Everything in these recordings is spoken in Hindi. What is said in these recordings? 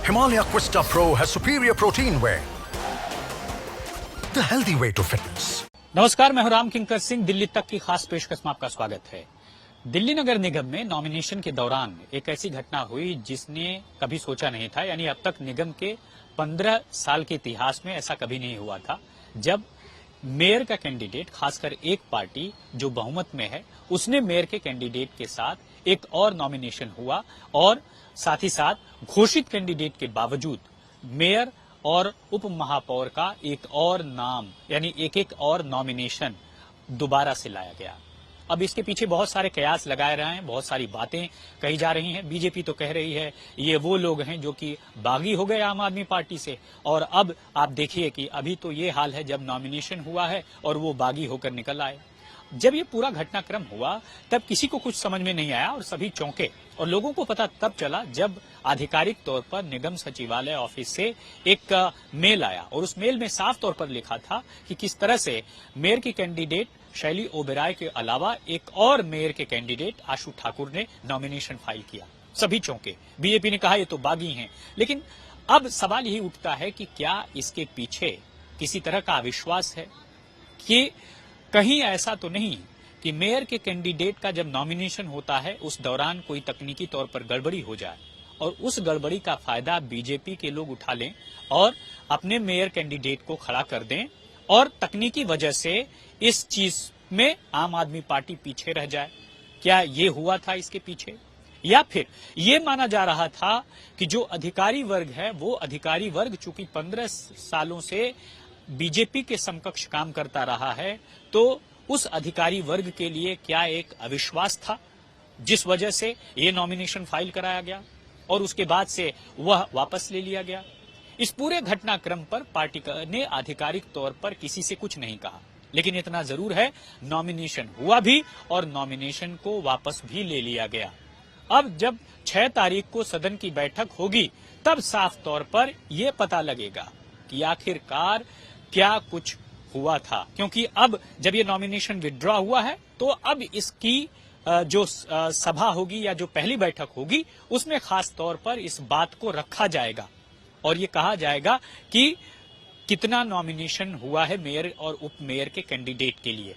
Himalaya Quista Pro has superior protein whey. The healthy way to fitness. नमस्कार, मैं हूं राम किंकर सिंह। दिल्ली तक की खास पेशकश में आपका स्वागत है। दिल्ली नगर निगम में नॉमिनेशन के दौरान एक ऐसी घटना हुई जिसने कभी सोचा नहीं था, यानी अब तक निगम के 15 साल के इतिहास में ऐसा कभी नहीं हुआ था, जब मेयर का कैंडिडेट, खासकर एक पार्टी जो बहुमत में है, उसने मेयर के कैंडिडेट के साथ एक और नॉमिनेशन हुआ और साथ ही साथ घोषित कैंडिडेट के बावजूद मेयर और उप महापौर का एक और नाम, यानी एक और नॉमिनेशन दोबारा से लाया गया। अब इसके पीछे बहुत सारे कयास लगाए रहे हैं, बहुत सारी बातें कही जा रही हैं। बीजेपी तो कह रही है ये वो लोग हैं जो कि बागी हो गए आम आदमी पार्टी से, और अब आप देखिए कि अभी तो ये हाल है जब नॉमिनेशन हुआ है और वो बागी होकर निकल आए। जब ये पूरा घटनाक्रम हुआ तब किसी को कुछ समझ में नहीं आया और सभी चौंके, और लोगों को पता तब चला जब आधिकारिक तौर पर निगम सचिवालय ऑफिस से एक मेल आया और उस मेल में साफ तौर पर लिखा था कि किस तरह से मेयर की कैंडिडेट शैली ओबेरॉय के अलावा एक और मेयर के कैंडिडेट आशु ठाकुर ने नॉमिनेशन फाइल किया। सभी चौंके। बीजेपी ने कहा ये तो बागी हैं, लेकिन अब सवाल यही उठता है कि क्या इसके पीछे किसी तरह का अविश्वास है कि कहीं ऐसा तो नहीं कि मेयर के कैंडिडेट का जब नॉमिनेशन होता है उस दौरान कोई तकनीकी तौर पर गड़बड़ी हो जाए और उस गड़बड़ी का फायदा बीजेपी के लोग उठा लें और अपने मेयर कैंडिडेट को खड़ा कर दें और तकनीकी वजह से इस चीज में आम आदमी पार्टी पीछे रह जाए। क्या ये हुआ था इसके पीछे, या फिर ये माना जा रहा था कि जो अधिकारी वर्ग है वो अधिकारी वर्ग चूंकि 15 सालों से बीजेपी के समकक्ष काम करता रहा है, तो उस अधिकारी वर्ग के लिए क्या एक अविश्वास था जिस वजह से ये नॉमिनेशन फाइल कराया गया और उसके बाद से वह वापस ले लिया गया। इस पूरे घटनाक्रम पर पार्टी ने आधिकारिक तौर पर किसी से कुछ नहीं कहा, लेकिन इतना जरूर है नॉमिनेशन हुआ भी और नॉमिनेशन को वापस भी ले लिया गया। अब जब 6 तारीख को सदन की बैठक होगी तब साफ तौर पर यह पता लगेगा कि आखिरकार क्या कुछ हुआ था, क्योंकि अब जब ये नॉमिनेशन विथड्रॉ हुआ है तो अब इसकी जो सभा होगी या जो पहली बैठक होगी उसमें खास तौर पर इस बात को रखा जाएगा और ये कहा जाएगा कि कितना नॉमिनेशन हुआ है मेयर और उप मेयर के कैंडिडेट के लिए।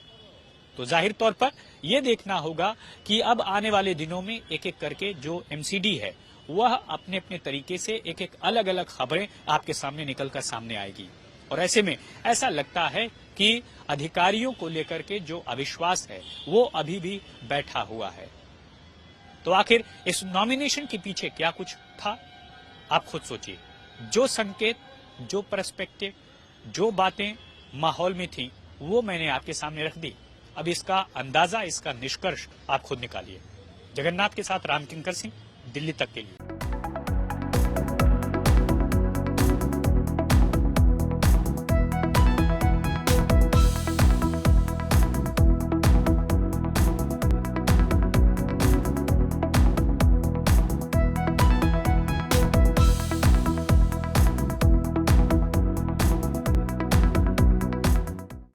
तो जाहिर तौर पर यह देखना होगा कि अब आने वाले दिनों में एक एक करके जो एमसीडी है वह अपने अपने तरीके से एक एक अलग अलग खबरें आपके सामने निकलकर सामने आएगी, और ऐसे में ऐसा लगता है कि अधिकारियों को लेकर के जो अविश्वास है वो अभी भी बैठा हुआ है। तो आखिर इस नॉमिनेशन के पीछे क्या कुछ था, आप खुद सोचिए। जो संकेत, जो पर्सपेक्टिव, जो बातें माहौल में थी वो मैंने आपके सामने रख दी। अब इसका अंदाजा, इसका निष्कर्ष आप खुद निकालिए। जगन्नाथ के साथ राम किंकर सिंह, दिल्ली तक के लिए।